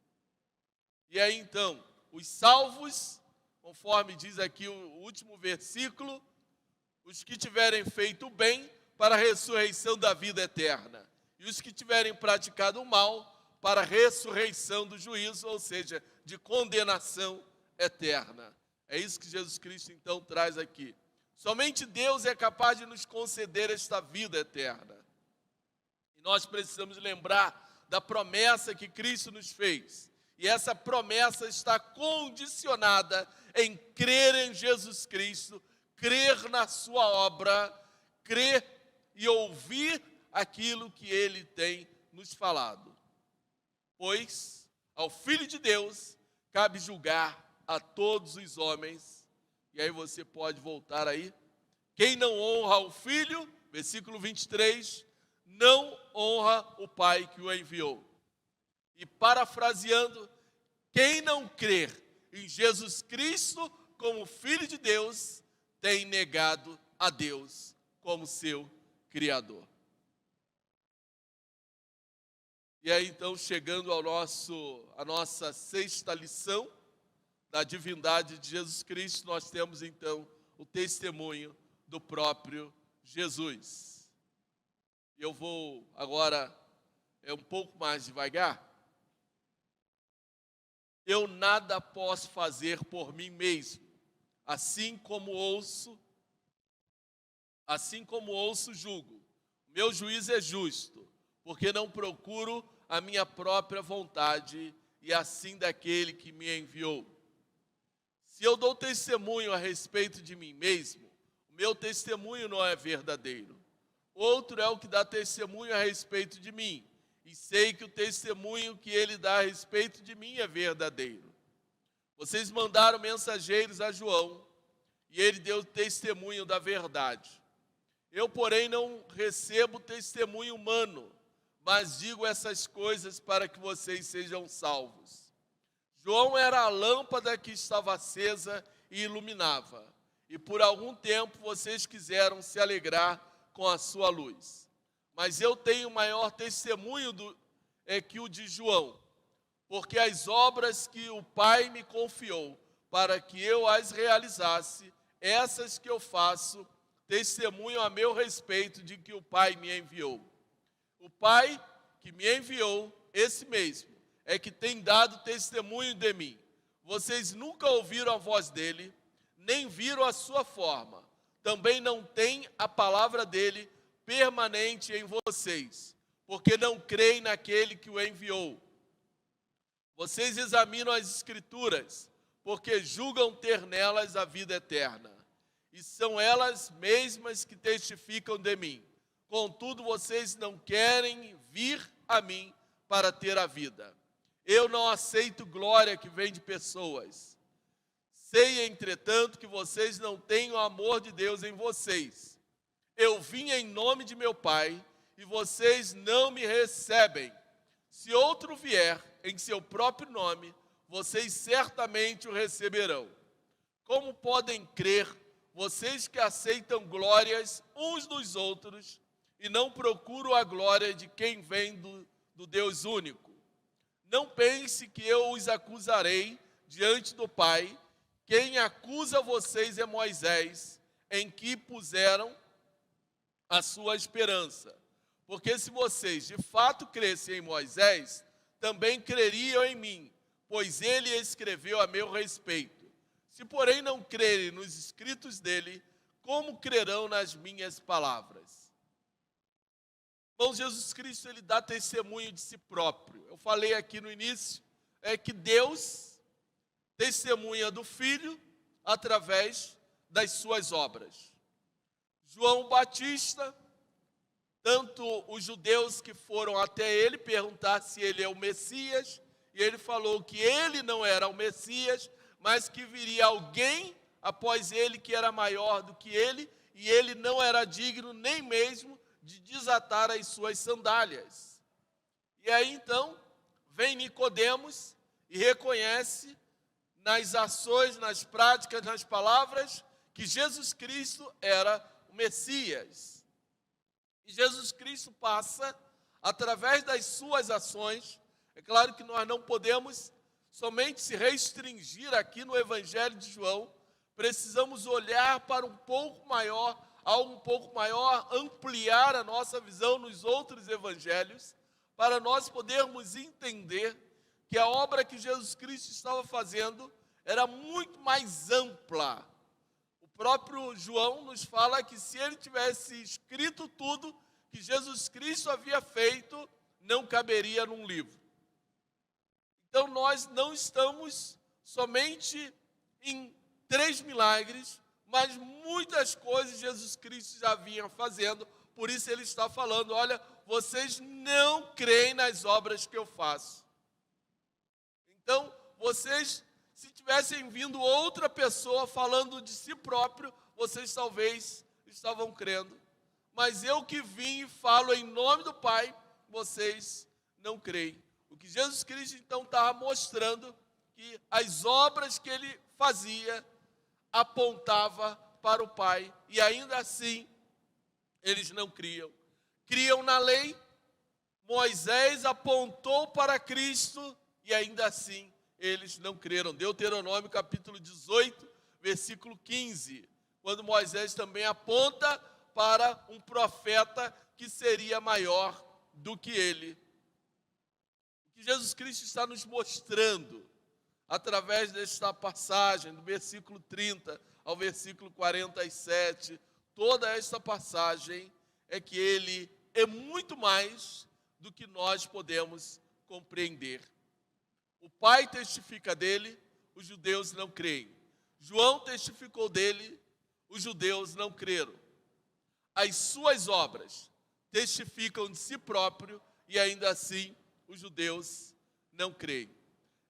E aí então, os salvos, conforme diz aqui o último versículo, os que tiverem feito o bem para a ressurreição da vida eterna, e os que tiverem praticado o mal para a ressurreição do juízo, ou seja, de condenação eterna. É isso que Jesus Cristo então traz aqui. Somente Deus é capaz de nos conceder esta vida eterna. E nós precisamos lembrar da promessa que Cristo nos fez. E essa promessa está condicionada em crer em Jesus Cristo, crer na sua obra, crer e ouvir aquilo que Ele tem nos falado. Pois ao Filho de Deus cabe julgar a todos os homens. E aí você pode voltar aí. Quem não honra o Filho, versículo 23, não honra o Pai que o enviou. E parafraseando, quem não crer em Jesus Cristo como Filho de Deus, tem negado a Deus como seu Criador. E aí então, chegando à nossa sexta lição da divindade de Jesus Cristo, nós temos então o testemunho do próprio Jesus. Eu vou agora um pouco mais devagar. Eu nada posso fazer por mim mesmo, assim como ouço, Assim como ouço, julgo. Meu juízo é justo, porque não procuro a minha própria vontade, e assim daquele que me enviou. Se eu dou testemunho a respeito de mim mesmo, o meu testemunho não é verdadeiro. Outro é o que dá testemunho a respeito de mim, e sei que o testemunho que ele dá a respeito de mim é verdadeiro. Vocês mandaram mensageiros a João, e ele deu testemunho da verdade. Eu, porém, não recebo testemunho humano, mas digo essas coisas para que vocês sejam salvos. João era a lâmpada que estava acesa e iluminava, e por algum tempo vocês quiseram se alegrar com a sua luz. Mas eu tenho maior testemunho que o de João, porque as obras que o Pai me confiou para que eu as realizasse, essas que eu faço, testemunho a meu respeito de que o Pai me enviou. O Pai que me enviou, esse mesmo, é que tem dado testemunho de mim. Vocês nunca ouviram a voz dele, nem viram a sua forma. Também não tem a palavra dele permanente em vocês, porque não creem naquele que o enviou. Vocês examinam as Escrituras, porque julgam ter nelas a vida eterna. E são elas mesmas que testificam de mim. Contudo, vocês não querem vir a mim para ter a vida. Eu não aceito glória que vem de pessoas. Sei, entretanto, que vocês não têm o amor de Deus em vocês. Eu vim em nome de meu Pai, e vocês não me recebem. Se outro vier em seu próprio nome, vocês certamente o receberão. Como podem crer, vocês que aceitam glórias uns dos outros e não procuram a glória de quem vem do Deus único? Não pense que eu os acusarei diante do Pai. Quem acusa vocês é Moisés, em que puseram a sua esperança. Porque se vocês de fato crescem em Moisés, também creriam em mim, pois ele escreveu a meu respeito. Se, porém, não crerem nos escritos dele, como crerão nas minhas palavras? Irmão, Jesus Cristo, ele dá testemunho de si próprio. Eu falei aqui no início, que Deus testemunha do Filho através das suas obras. João Batista, tanto os judeus que foram até ele perguntar se ele é o Messias, e ele falou que ele não era o Messias, mas que viria alguém após ele que era maior do que ele, e ele não era digno nem mesmo de desatar as suas sandálias. E aí então, vem Nicodemos e reconhece nas ações, nas práticas, nas palavras, que Jesus Cristo era o Messias. E Jesus Cristo passa, através das suas ações, é claro que nós não podemos somente se restringir aqui no Evangelho de João, precisamos olhar para algo um pouco maior, ampliar a nossa visão nos outros evangelhos, para nós podermos entender que a obra que Jesus Cristo estava fazendo era muito mais ampla. O próprio João nos fala que se ele tivesse escrito tudo que Jesus Cristo havia feito, não caberia num livro. Então nós não estamos somente em 3 milagres, mas muitas coisas Jesus Cristo já vinha fazendo, por isso ele está falando, olha, vocês não creem nas obras que eu faço. Então, vocês, se tivessem vindo outra pessoa falando de si próprio, vocês talvez estavam crendo. Mas eu que vim e falo em nome do Pai, vocês não creem. O que Jesus Cristo então estava mostrando, que as obras que ele fazia apontava para o Pai, e ainda assim eles não criam. Criam na lei, Moisés apontou para Cristo, e ainda assim eles não creram. Deuteronômio capítulo 18, versículo 15, quando Moisés também aponta para um profeta que seria maior do que ele. O que Jesus Cristo está nos mostrando, através desta passagem, do versículo 30 ao versículo 47, toda esta passagem é que ele é muito mais do que nós podemos compreender. O Pai testifica dele, os judeus não creem. João testificou dele, os judeus não creram. As suas obras testificam de si próprio e ainda assim os judeus não creem.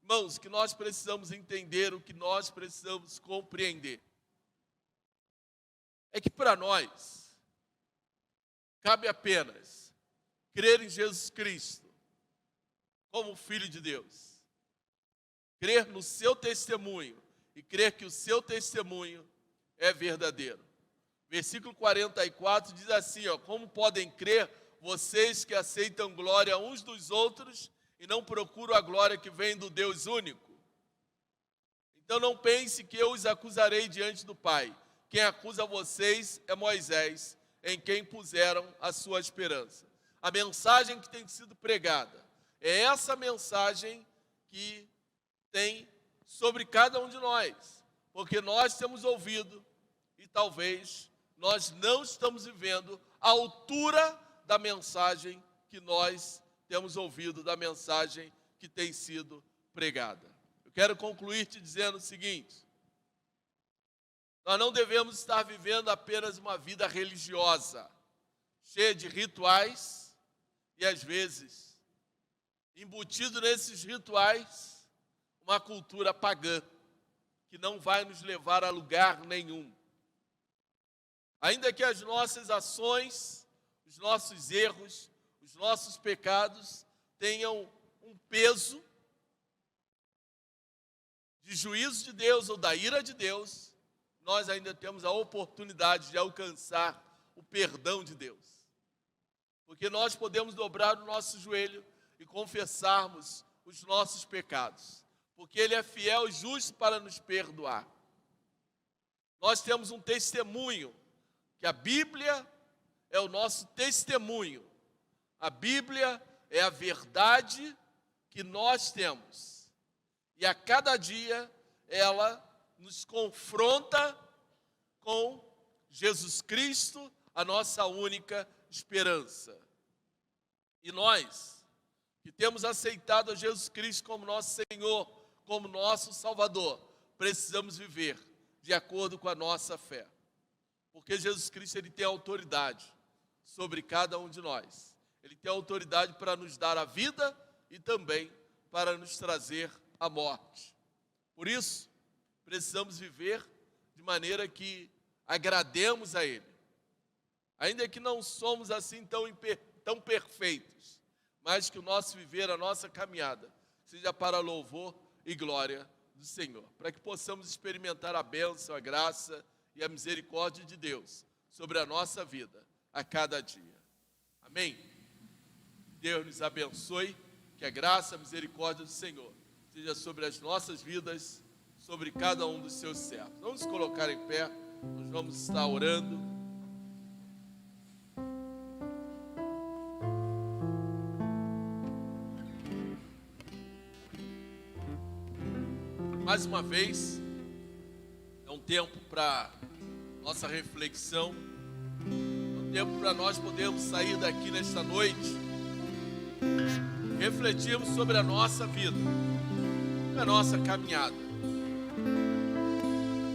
Irmãos, que nós precisamos entender, o que nós precisamos compreender, é que para nós cabe apenas crer em Jesus Cristo como Filho de Deus, crer no seu testemunho e crer que o seu testemunho é verdadeiro. Versículo 44 diz assim, como podem crer vocês que aceitam glória uns dos outros e não procuram a glória que vem do Deus único? Então não pense que eu os acusarei diante do Pai. Quem acusa vocês é Moisés, em quem puseram a sua esperança. A mensagem que tem sido pregada é essa mensagem que tem sobre cada um de nós, porque nós temos ouvido e talvez nós não estamos vivendo a altura da mensagem que nós temos ouvido, da mensagem que tem sido pregada. Eu quero concluir te dizendo o seguinte: nós não devemos estar vivendo apenas uma vida religiosa, cheia de rituais e, às vezes, embutido nesses rituais, uma cultura pagã, que não vai nos levar a lugar nenhum. Ainda que as nossas ações, os nossos erros, os nossos pecados tenham um peso de juízo de Deus ou da ira de Deus, nós ainda temos a oportunidade de alcançar o perdão de Deus. Porque nós podemos dobrar o nosso joelho e confessarmos os nossos pecados, porque Ele é fiel e justo para nos perdoar. Nós temos um testemunho, que a Bíblia é o nosso testemunho. A Bíblia é a verdade que nós temos. E a cada dia ela nos confronta com Jesus Cristo, a nossa única esperança. E nós, que temos aceitado a Jesus Cristo como nosso Senhor, como nosso Salvador, precisamos viver de acordo com a nossa fé. Porque Jesus Cristo, Ele tem autoridade sobre cada um de nós. Ele tem autoridade para nos dar a vida e também para nos trazer a morte. Por isso, precisamos viver de maneira que agrademos a Ele. Ainda que não somos assim tão perfeitos, mas que o nosso viver, a nossa caminhada, seja para louvor e glória do Senhor. Para que possamos experimentar a bênção, a graça e a misericórdia de Deus sobre a nossa vida a cada dia. Amém? Deus nos abençoe, que a graça e a misericórdia do Senhor seja sobre as nossas vidas, sobre cada um dos seus servos. Vamos nos colocar em pé, nós vamos estar orando. Mais uma vez, é um tempo para nossa reflexão, é um tempo para nós podermos sair daqui nesta noite, refletirmos sobre a nossa vida, a nossa caminhada.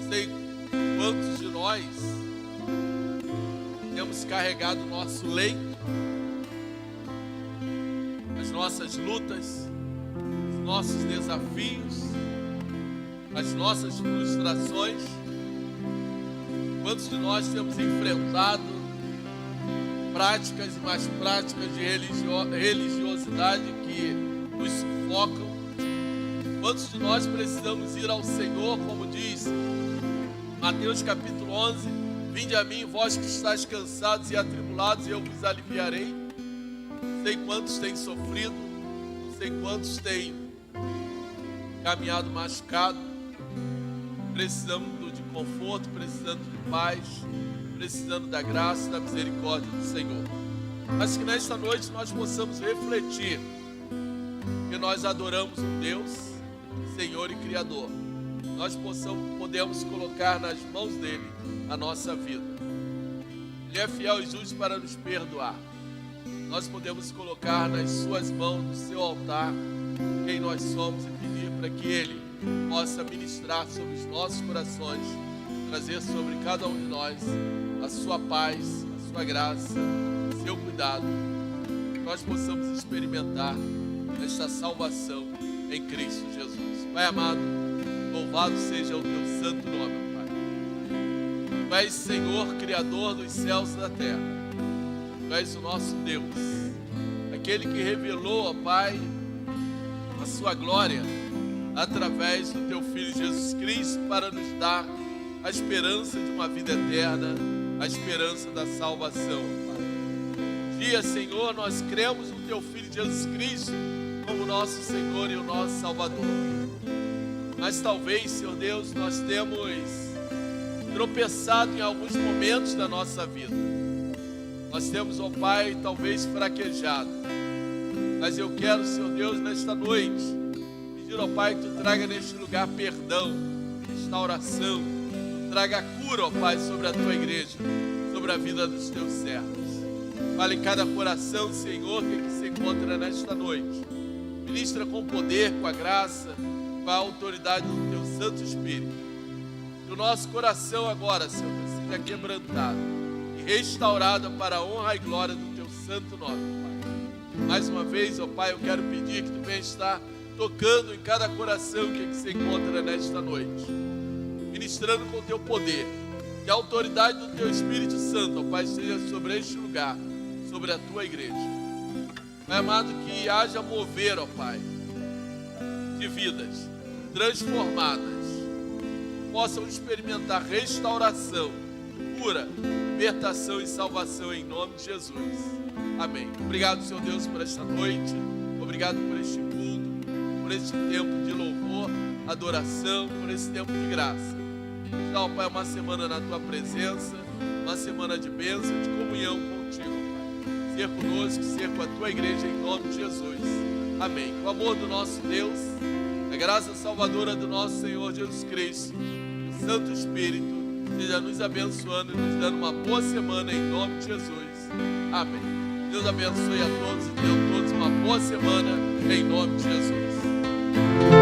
Sei quantos de nós temos carregado o nosso leito, as nossas lutas, os nossos desafios, as nossas frustrações. Quantos de nós temos enfrentado práticas e mais práticas de religiosidade que nos sufocam? Quantos de nós precisamos ir ao Senhor, como diz Mateus capítulo 11, vinde a mim, vós que estáis cansados e atribulados, e eu vos aliviarei. Não sei quantos têm sofrido, não sei quantos têm caminhado machucado, precisando de conforto, precisando de paz, precisando da graça e da misericórdia do Senhor. Mas que nesta noite nós possamos refletir que nós adoramos um Deus, Senhor e Criador. Nós podemos colocar nas mãos dele a nossa vida. Ele é fiel e justo para nos perdoar. Nós podemos colocar nas suas mãos, no seu altar, quem nós somos e pedir para que Ele possa ministrar sobre os nossos corações, trazer sobre cada um de nós a sua paz, a sua graça, o seu cuidado, que nós possamos experimentar esta salvação em Cristo Jesus. Pai amado, louvado seja o teu santo nome, Pai. Tu és Senhor, Criador dos céus e da terra. Tu és o nosso Deus, aquele que revelou, ó Pai, a sua glória através do teu Filho Jesus Cristo para nos dar a esperança de uma vida eterna, a esperança da salvação, Pai. Um dia, Senhor, nós cremos no teu Filho Jesus Cristo como nosso Senhor e o nosso Salvador. Mas talvez, Senhor Deus, nós temos tropeçado em alguns momentos da nossa vida. Nós temos, ó Pai, talvez fraquejado. Mas eu quero, Senhor Deus, nesta noite, pedir, ó Pai, que Tu traga neste lugar perdão, restauração, Tu traga cura, ó Pai, sobre a Tua igreja, sobre a vida dos Teus servos. Fale em cada coração, Senhor, que se encontra nesta noite. Ministra com poder, com a graça, com a autoridade do Teu Santo Espírito. Que o nosso coração agora, Senhor, seja quebrantado e restaurado para a honra e glória do Teu santo nome, Pai. Mais uma vez, ó Pai, eu quero pedir que Tu venha estar tocando em cada coração que se encontra nesta noite, ministrando com o Teu poder. Que a autoridade do Teu Espírito Santo, ó Pai, esteja sobre este lugar, sobre a Tua igreja. Pai amado, que haja mover, ó Pai, de vidas transformadas, possam experimentar restauração, cura, libertação e salvação em nome de Jesus. Amém. Obrigado, Senhor Deus, por esta noite. Obrigado por este culto, por este tempo de louvor, adoração, por esse tempo de graça. Dá, ó Pai, uma semana na Tua presença, uma semana de bênção, de comunhão contigo, Pai. Ser conosco, ser com a Tua igreja em nome de Jesus. Amém. Com o amor do nosso Deus, a graça salvadora do nosso Senhor Jesus Cristo, o Santo Espírito, esteja nos abençoando e nos dando uma boa semana em nome de Jesus. Amém. Deus abençoe a todos e tenham todos uma boa semana em nome de Jesus.